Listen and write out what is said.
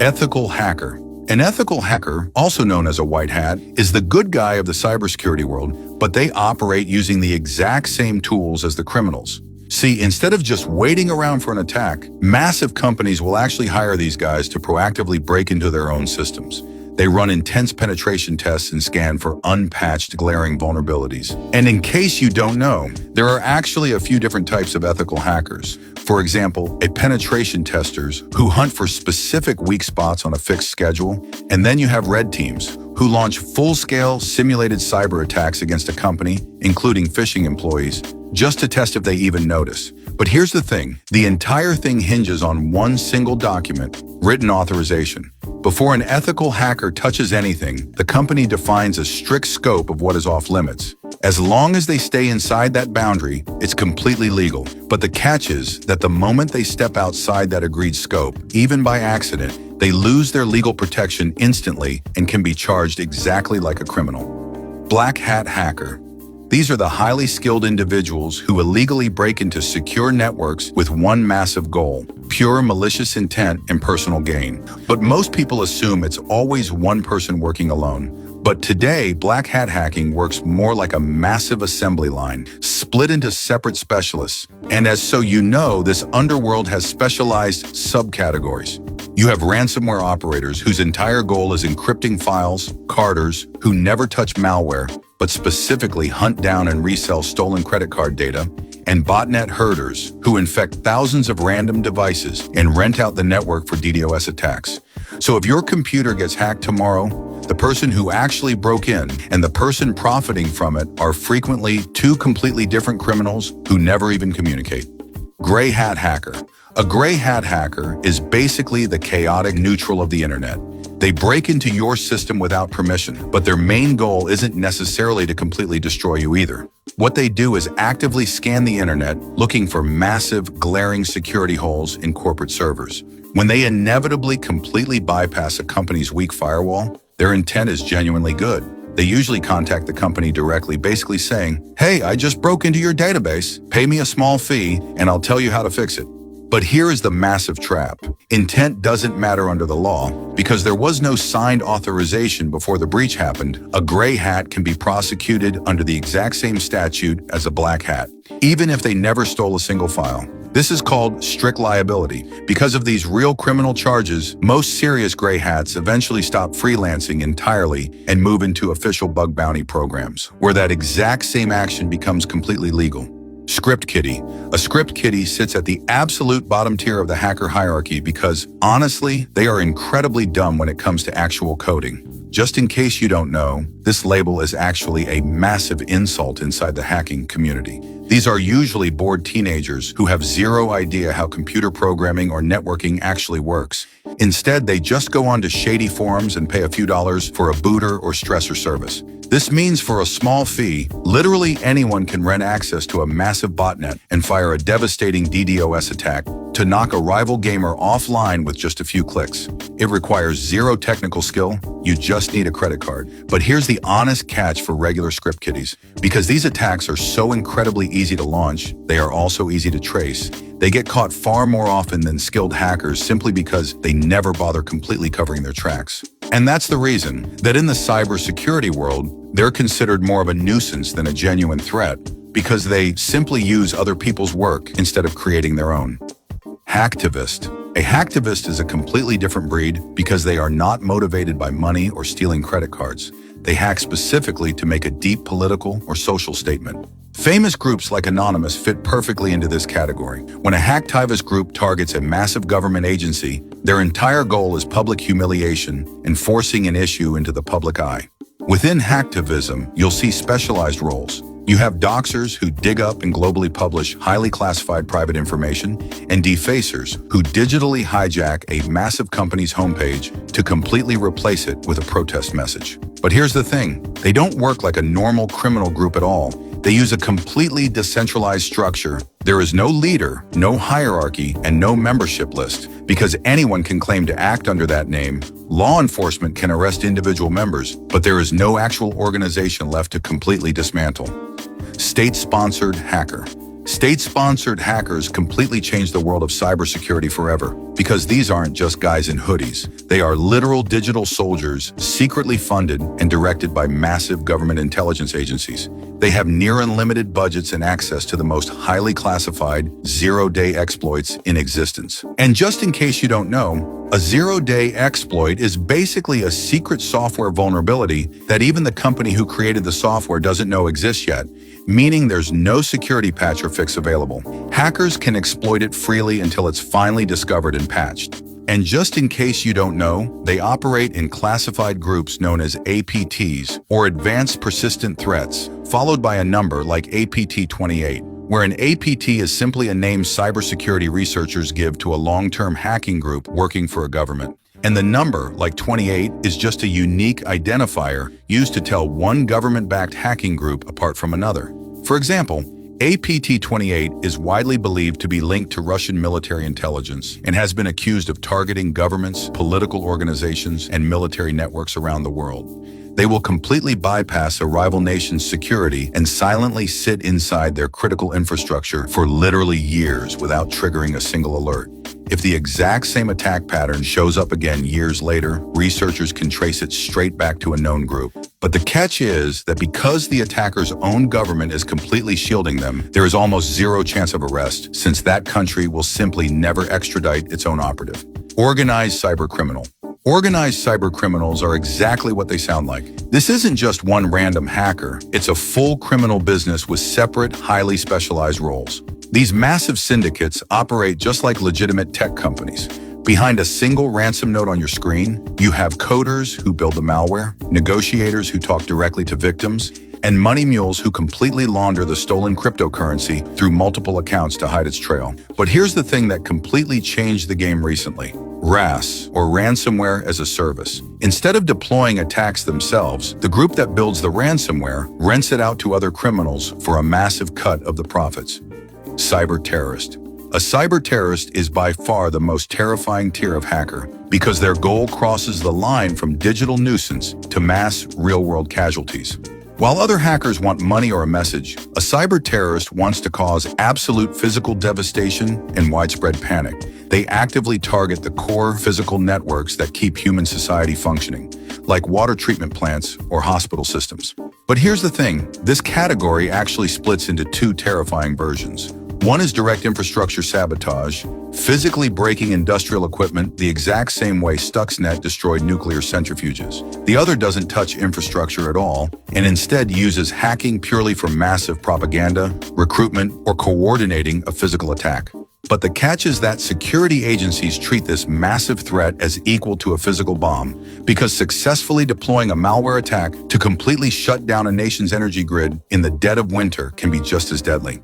Ethical hacker. An ethical hacker, also known as a white hat, is the good guy of the cybersecurity world, but they operate using the exact same tools as the criminals. See, instead of just waiting around for an attack, massive companies will actually hire these guys to proactively break into their own systems. They run intense penetration tests and scan for unpatched, glaring vulnerabilities. And in case you don't know, there are actually a few different types of ethical hackers. For example, penetration testers who hunt for specific weak spots on a fixed schedule. And then you have red teams who launch full-scale simulated cyber attacks against a company, including phishing employees, just to test if they even notice. But here's the thing, the entire thing hinges on one single document, written authorization. Before an ethical hacker touches anything, the company defines a strict scope of what is off limits. As long as they stay inside that boundary, it's completely legal. But the catch is that the moment they step outside that agreed scope, even by accident, they lose their legal protection instantly and can be charged exactly like a criminal. Black hat hacker. These are the highly skilled individuals who illegally break into secure networks with one massive goal: pure malicious intent and personal gain. But most people assume it's always one person working alone. But today, black hat hacking works more like a massive assembly line, split into separate specialists. And as so you know, this underworld has specialized subcategories. You have ransomware operators whose entire goal is encrypting files, carders who never touch malware, but specifically hunt down and resell stolen credit card data, and botnet herders who infect thousands of random devices and rent out the network for DDoS attacks. So if your computer gets hacked tomorrow, the person who actually broke in and the person profiting from it are frequently two completely different criminals who never even communicate. Gray hat hacker. A gray hat hacker is basically the chaotic neutral of the internet. They break into your system without permission, but their main goal isn't necessarily to completely destroy you either. What they do is actively scan the internet, looking for massive, glaring security holes in corporate servers. When they inevitably completely bypass a company's weak firewall, their intent is genuinely good. They usually contact the company directly, basically saying, "Hey, I just broke into your database. Pay me a small fee, and I'll tell you how to fix it." But here is the massive trap. Intent doesn't matter under the law. Because there was no signed authorization before the breach happened, a gray hat can be prosecuted under the exact same statute as a black hat, even if they never stole a single file. This is called strict liability. Because of these real criminal charges, most serious gray hats eventually stop freelancing entirely and move into official bug bounty programs, where that exact same action becomes completely legal. Script kiddie. A script kiddie sits at the absolute bottom tier of the hacker hierarchy because, honestly, they are incredibly dumb when it comes to actual coding. Just in case you don't know, this label is actually a massive insult inside the hacking community. These are usually bored teenagers who have zero idea how computer programming or networking actually works. Instead, they just go onto shady forums and pay a few dollars for a booter or stressor service. This means for a small fee, literally anyone can rent access to a massive botnet and fire a devastating DDoS attack to knock a rival gamer offline with just a few clicks. It requires zero technical skill, you just need a credit card. But here's the honest catch for regular script kiddies. Because these attacks are so incredibly easy to launch, they are also easy to trace. They get caught far more often than skilled hackers simply because they never bother completely covering their tracks. And that's the reason that in the cybersecurity world, they're considered more of a nuisance than a genuine threat because they simply use other people's work instead of creating their own. Hacktivist. A hacktivist is a completely different breed because they are not motivated by money or stealing credit cards. They hack specifically to make a deep political or social statement. Famous groups like Anonymous fit perfectly into this category. When a hacktivist group targets a massive government agency, their entire goal is public humiliation and forcing an issue into the public eye. Within hacktivism, you'll see specialized roles. You have doxers who dig up and globally publish highly classified private information, and defacers who digitally hijack a massive company's homepage to completely replace it with a protest message. But here's the thing, they don't work like a normal criminal group at all. They use a completely decentralized structure. There is no leader, no hierarchy, and no membership list. Because anyone can claim to act under that name, law enforcement can arrest individual members, but there is no actual organization left to completely dismantle. State-sponsored hacker. State-sponsored hackers completely changed the world of cybersecurity forever. because these aren't just guys in hoodies. They are literal digital soldiers, secretly funded and directed by massive government intelligence agencies. They have near unlimited budgets and access to the most highly classified zero-day exploits in existence. And just in case you don't know, a zero-day exploit is basically a secret software vulnerability that even the company who created the software doesn't know exists yet, meaning there's no security patch or fix available. Hackers can exploit it freely until it's finally discovered and patched. And just in case you don't know, they operate in classified groups known as APTs, or Advanced Persistent Threats, followed by a number like APT28, where an APT is simply a name cybersecurity researchers give to a long-term hacking group working for a government. And the number, like 28, is just a unique identifier used to tell one government-backed hacking group apart from another. For example, APT28 is widely believed to be linked to Russian military intelligence and has been accused of targeting governments, political organizations, and military networks around the world. They will completely bypass a rival nation's security and silently sit inside their critical infrastructure for literally years without triggering a single alert. If the exact same attack pattern shows up again years later, researchers can trace it straight back to a known group. But the catch is that because the attacker's own government is completely shielding them, there is almost zero chance of arrest, since that country will simply never extradite its own operative. Organized cybercriminal. Organized cybercriminals are exactly what they sound like. This isn't just one random hacker, it's a full criminal business with separate, highly specialized roles. These massive syndicates operate just like legitimate tech companies. Behind a single ransom note on your screen, you have coders who build the malware, negotiators who talk directly to victims, and money mules who completely launder the stolen cryptocurrency through multiple accounts to hide its trail. But here's the thing that completely changed the game recently. RAS, or Ransomware as a Service. Instead of deploying attacks themselves, the group that builds the ransomware rents it out to other criminals for a massive cut of the profits. Cyber terrorist. A cyber terrorist is by far the most terrifying tier of hacker because their goal crosses the line from digital nuisance to mass real-world casualties. While other hackers want money or a message, a cyber terrorist wants to cause absolute physical devastation and widespread panic. They actively target the core physical networks that keep human society functioning, like water treatment plants or hospital systems. But here's the thing, this category actually splits into two terrifying versions. One is direct infrastructure sabotage, physically breaking industrial equipment the exact same way Stuxnet destroyed nuclear centrifuges. The other doesn't touch infrastructure at all, and instead uses hacking purely for massive propaganda, recruitment, or coordinating a physical attack. But the catch is that security agencies treat this massive threat as equal to a physical bomb, because successfully deploying a malware attack to completely shut down a nation's energy grid in the dead of winter can be just as deadly.